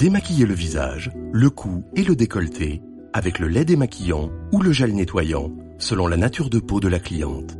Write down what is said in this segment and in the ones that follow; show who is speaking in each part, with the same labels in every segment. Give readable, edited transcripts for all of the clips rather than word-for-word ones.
Speaker 1: Démaquiller le visage, le cou et le décolleté avec le lait démaquillant ou le gel nettoyant selon la nature de peau de la cliente.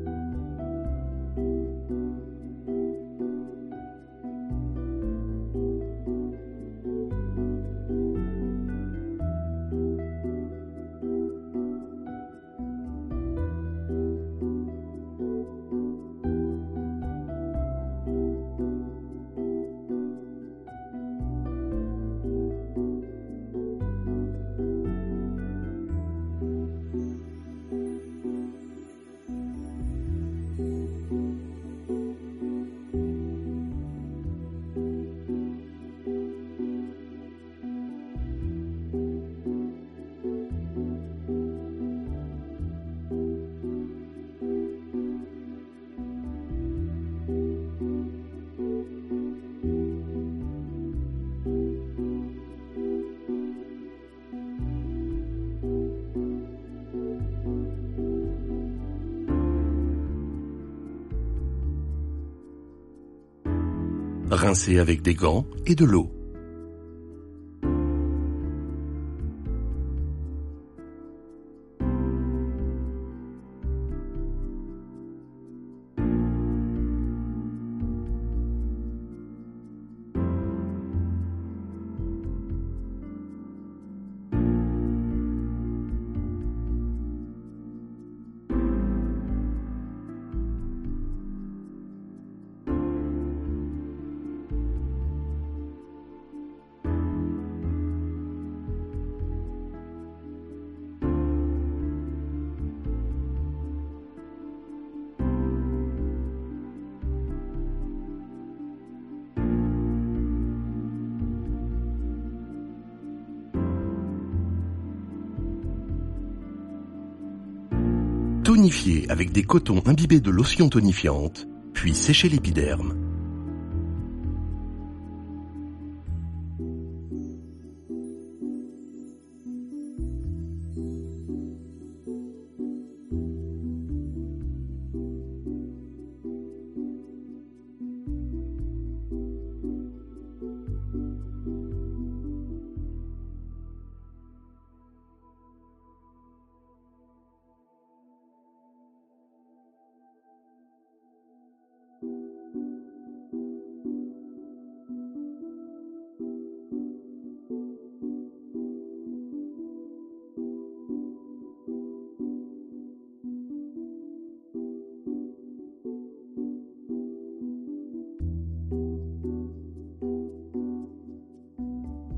Speaker 1: Rincer avec des gants et de l'eau. Tonifier avec des cotons imbibés de lotion tonifiante, puis sécher l'épiderme.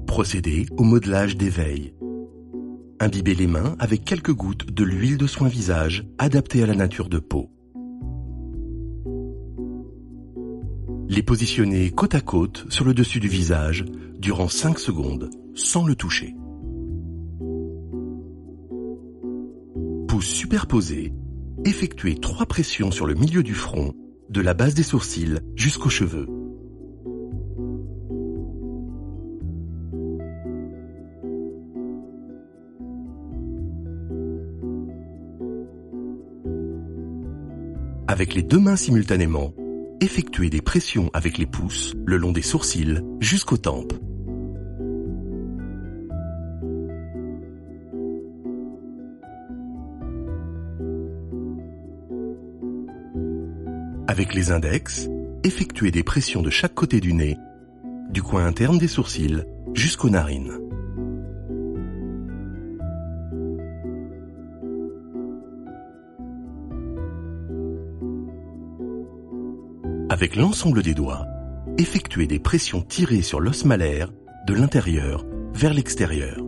Speaker 1: Procéder au modelage d'éveil. Imbiber les mains avec quelques gouttes de l'huile de soin visage adaptée à la nature de peau. Les positionner côte à côte sur le dessus du visage durant 5 secondes, sans le toucher. Pouces superposés, effectuez 3 pressions sur le milieu du front, de la base des sourcils jusqu'aux cheveux. Avec les 2 mains simultanément, effectuez des pressions avec les pouces le long des sourcils jusqu'aux tempes. Avec les index, effectuez des pressions de chaque côté du nez, du coin interne des sourcils jusqu'aux narines. Avec l'ensemble des doigts, effectuez des pressions tirées sur l'os malaire de l'intérieur vers l'extérieur.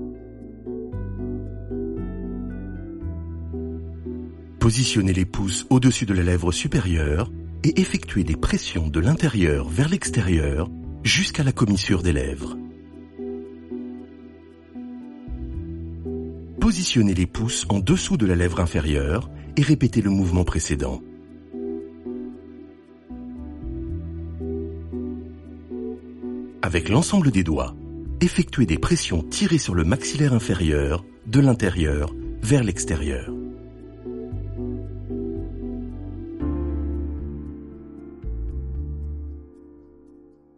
Speaker 1: Positionnez les pouces au-dessus de la lèvre supérieure et effectuez des pressions de l'intérieur vers l'extérieur jusqu'à la commissure des lèvres. Positionnez les pouces en dessous de la lèvre inférieure et répétez le mouvement précédent. Avec l'ensemble des doigts, effectuez des pressions tirées sur le maxillaire inférieur, de l'intérieur vers l'extérieur.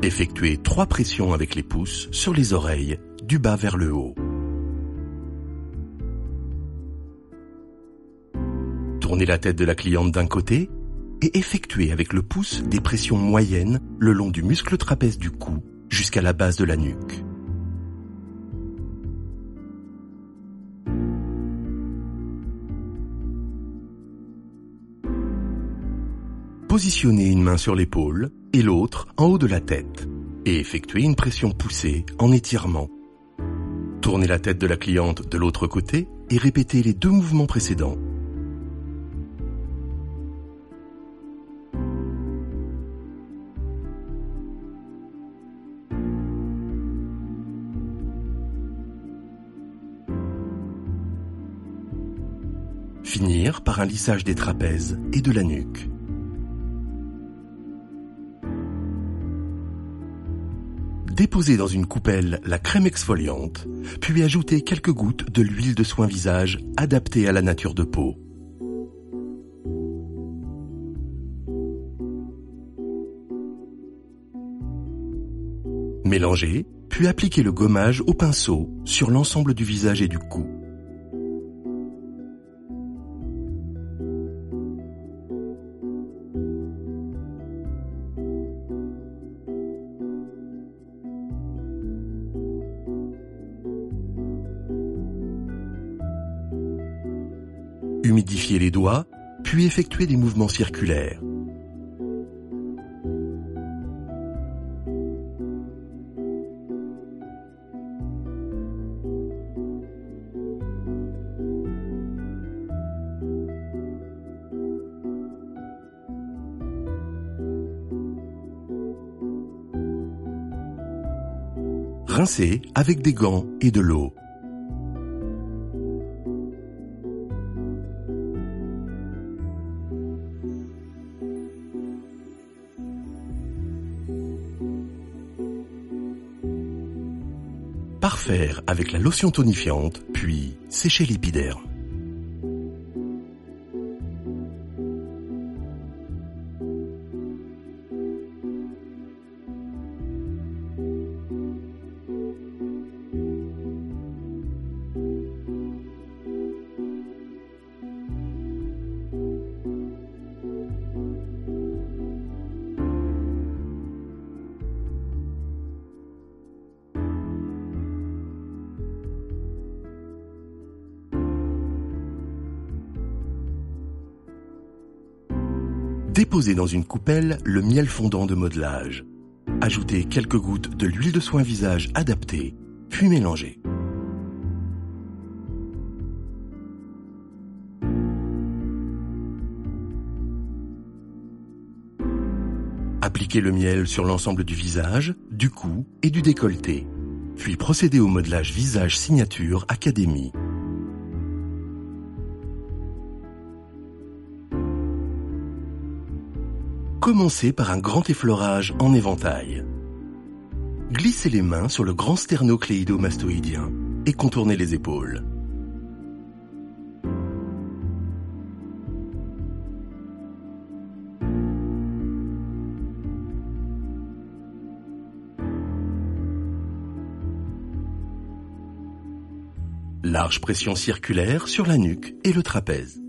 Speaker 1: Effectuez 3 pressions avec les pouces sur les oreilles, du bas vers le haut. Tournez la tête de la cliente d'un côté et effectuez avec le pouce des pressions moyennes le long du muscle trapèze du cou jusqu'à la base de la nuque. Positionnez une main sur l'épaule et l'autre en haut de la tête et effectuez une pression poussée en étirement. Tournez la tête de la cliente de l'autre côté et répétez les 2 mouvements précédents. Finir par un lissage des trapèzes et de la nuque. Déposez dans une coupelle la crème exfoliante, puis ajoutez quelques gouttes de l'huile de soin visage adaptée à la nature de peau. Mélangez, puis appliquez le gommage au pinceau sur l'ensemble du visage et du cou. Humidifiez les doigts, puis effectuez des mouvements circulaires. Rincez avec des gants et de l'eau. Parfaire avec la lotion tonifiante, puis sécher l'épiderme. Déposez dans une coupelle le miel fondant de modelage. Ajoutez quelques gouttes de l'huile de soin visage adaptée, puis mélangez. Appliquez le miel sur l'ensemble du visage, du cou et du décolleté, puis procédez au modelage visage signature Académie. Commencez par un grand effleurage en éventail. Glissez les mains sur le grand sternocléido-mastoïdien et contournez les épaules. Large pression circulaire sur la nuque et le trapèze.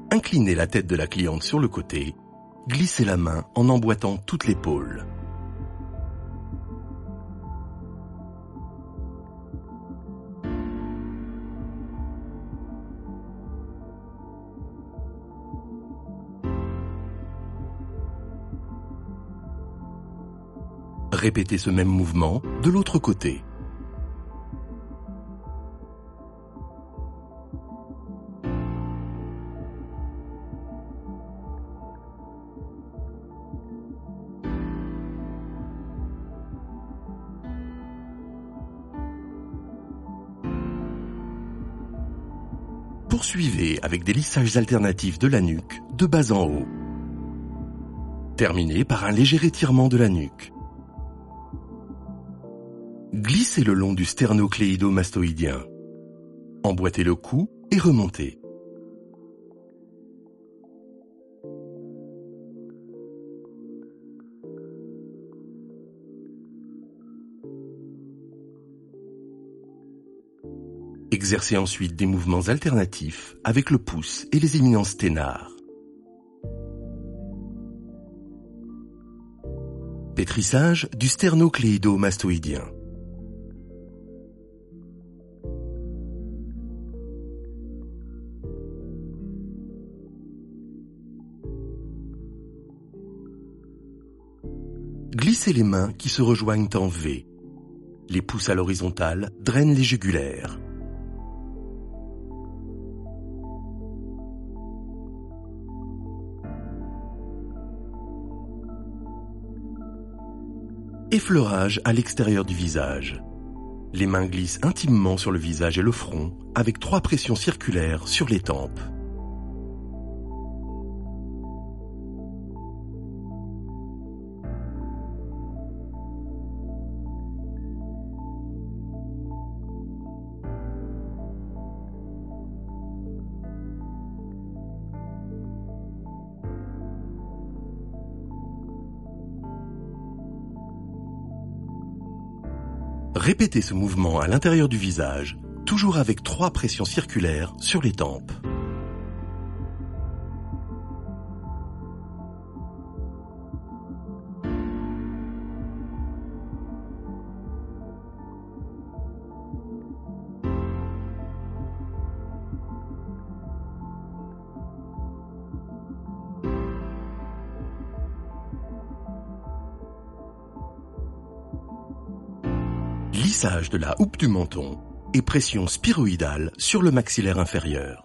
Speaker 1: Inclinez la tête de la cliente sur le côté, glissez la main en emboîtant toute l'épaule. Répétez ce même mouvement de l'autre côté. Poursuivez avec des lissages alternatifs de la nuque de bas en haut. Terminez par un léger étirement de la nuque. Glissez le long du sternocléido-mastoïdien. Emboîtez le cou et remontez. Exercez ensuite des mouvements alternatifs avec le pouce et les éminences sténars. Pétrissage du sternocléido-mastoïdien. Glissez les mains qui se rejoignent en V. Les pouces à l'horizontale drainent les jugulaires. Effleurage à l'extérieur du visage. Les mains glissent intimement sur le visage et le front avec 3 pressions circulaires sur les tempes. Répétez ce mouvement à l'intérieur du visage, toujours avec 3 pressions circulaires sur les tempes. Lissage de la houppe du menton et pression spiroïdale sur le maxillaire inférieur.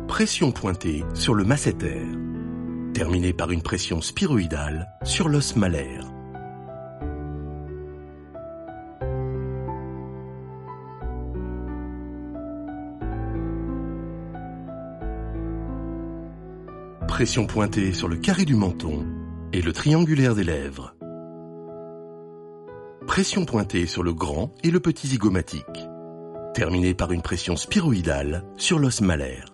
Speaker 1: Pression pointée sur le masséter. Terminez par une pression spiroïdale sur l'os malaire. Pression pointée sur le carré du menton et le triangulaire des lèvres. Pression pointée sur le grand et le petit zygomatique. Terminez par une pression spiroïdale sur l'os malaire.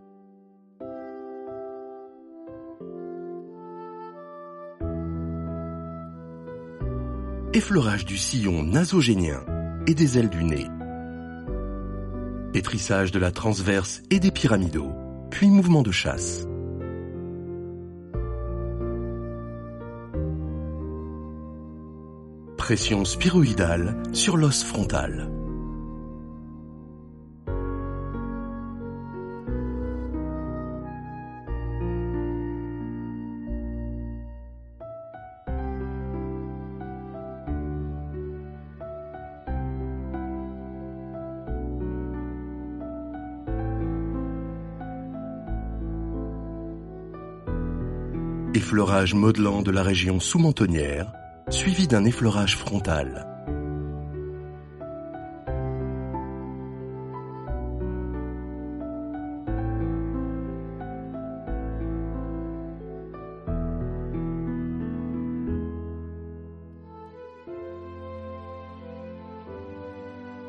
Speaker 1: Effleurage du sillon nasogénien et des ailes du nez. Pétrissage de la transverse et des pyramidaux, puis mouvement de chasse. Pression spiroïdale sur l'os frontal. Effleurage modelant de la région sous-mentonnière, suivi d'un effleurage frontal.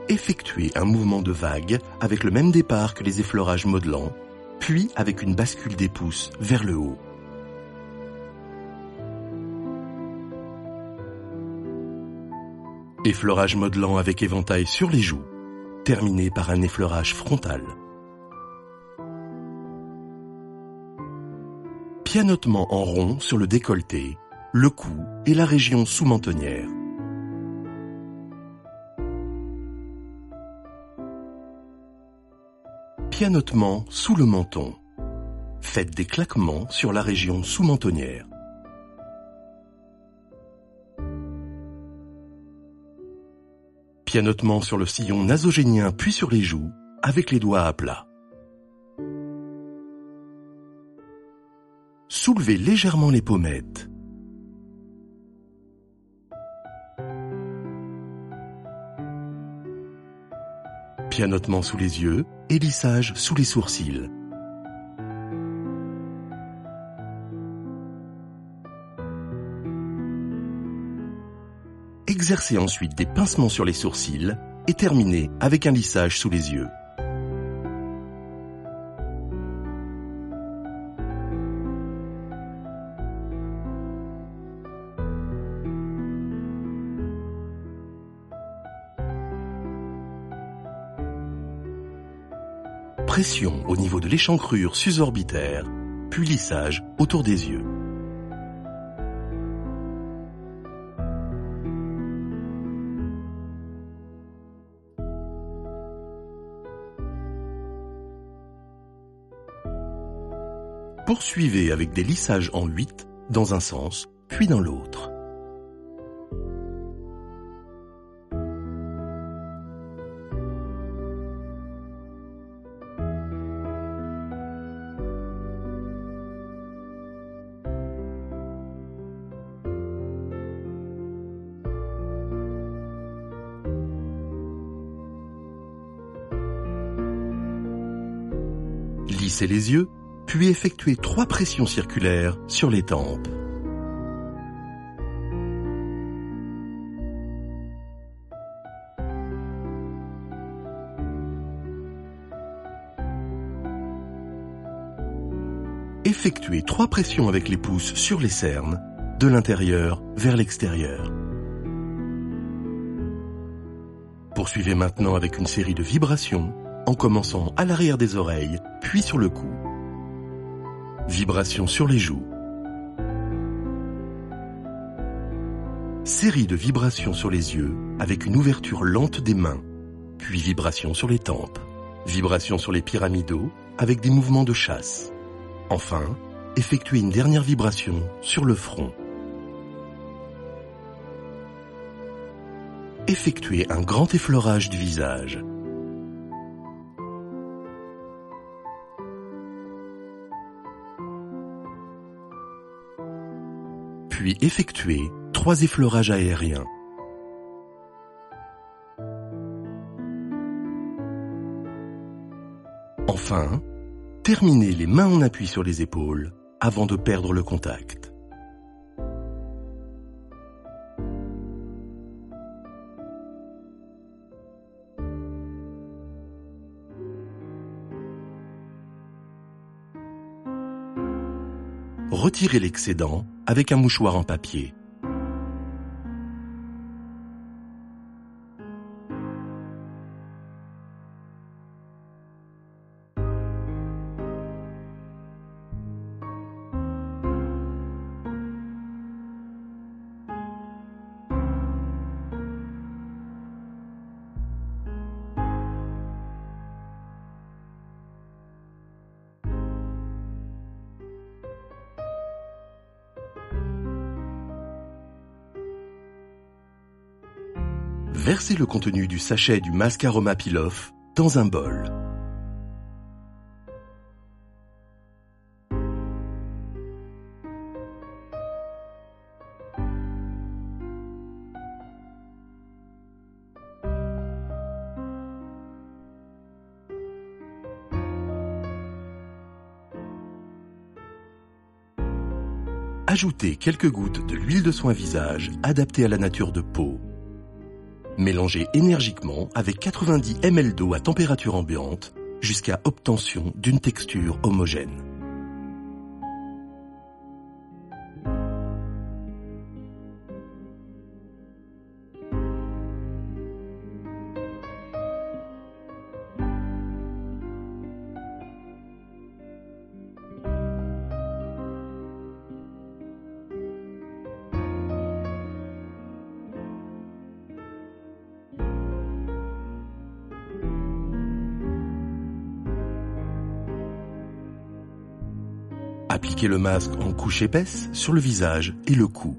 Speaker 1: Effectuez un mouvement de vague avec le même départ que les effleurages modelants, puis avec une bascule des pouces vers le haut. Effleurage modelant avec éventail sur les joues. terminé par un effleurage frontal. Pianotement en rond sur le décolleté, le cou et la région sous-mentonnière. Pianotement sous le menton. Faites des claquements sur la région sous-mentonnière. Pianotement sur le sillon nasogénien puis sur les joues, avec les doigts à plat. Soulevez légèrement les pommettes. Pianotement sous les yeux et lissage sous les sourcils. Exercez ensuite des pincements sur les sourcils et terminez avec un lissage sous les yeux. Pression au niveau de l'échancrure susorbitaire, puis lissage autour des yeux. Poursuivez avec des lissages en 8 dans un sens, puis dans l'autre. Lissez les yeux, puis effectuez 3 pressions circulaires sur les tempes. Effectuez 3 pressions avec les pouces sur les cernes, de l'intérieur vers l'extérieur. Poursuivez maintenant avec une série de vibrations, en commençant à l'arrière des oreilles, puis sur le cou. Vibrations sur les joues. Série de vibrations sur les yeux, avec une ouverture lente des mains, puis vibrations sur les tempes. Vibrations sur les pyramidaux, avec des mouvements de chasse. Enfin, effectuez une dernière vibration sur le front. Effectuez un grand effleurage du visage. Puis effectuez 3 effleurages aériens. Enfin, terminez les mains en appui sur les épaules avant de perdre le contact. Retirez l'excédent avec un mouchoir en papier. Versez le contenu du sachet du masque Aroma Peel-Off dans un bol. Ajoutez quelques gouttes de l'huile de soin visage adaptée à la nature de peau. Mélangez énergiquement avec 90 ml d'eau à température ambiante jusqu'à obtention d'une texture homogène. Appliquez le masque en couche épaisse sur le visage et le cou.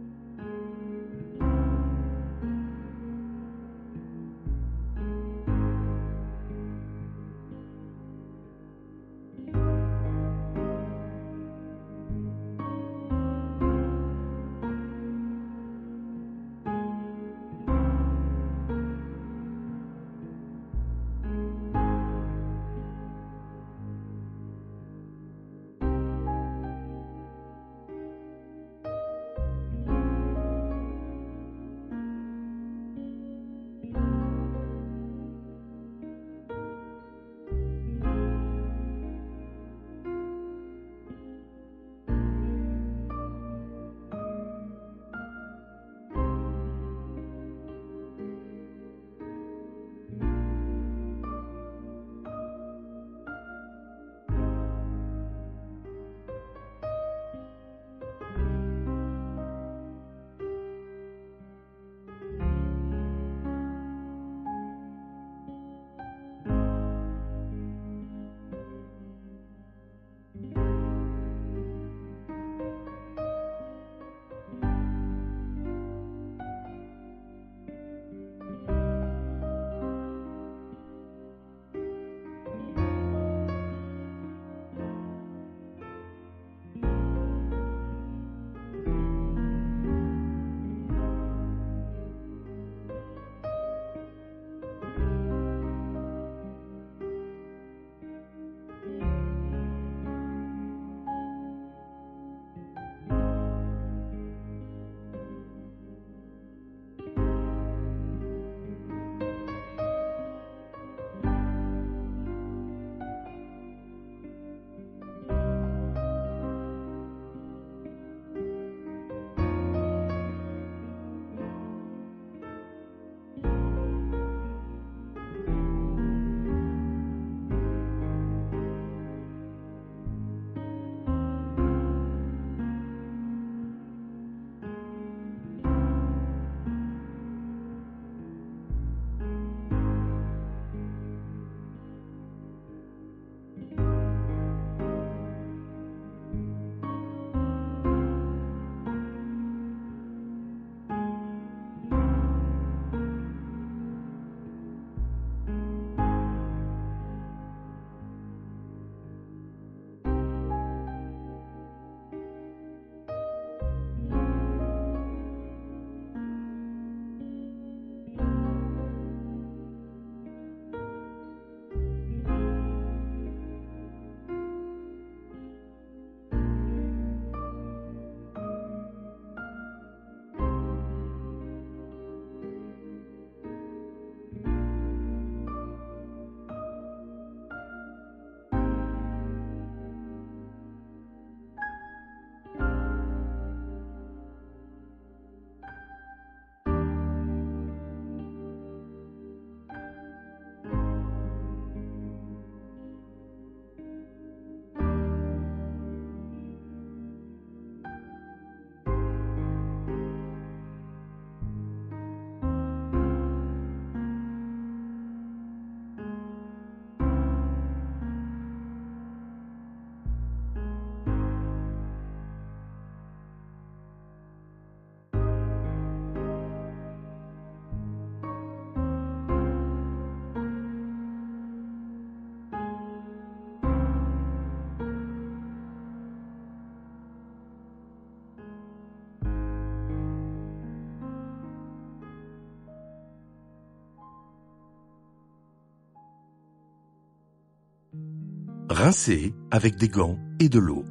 Speaker 1: Rincez avec des gants et de l'eau.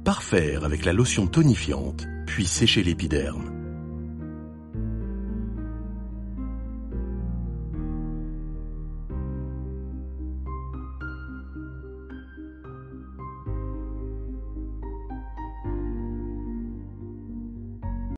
Speaker 1: parfaire avec la lotion tonifiante, puis sécher l'épiderme.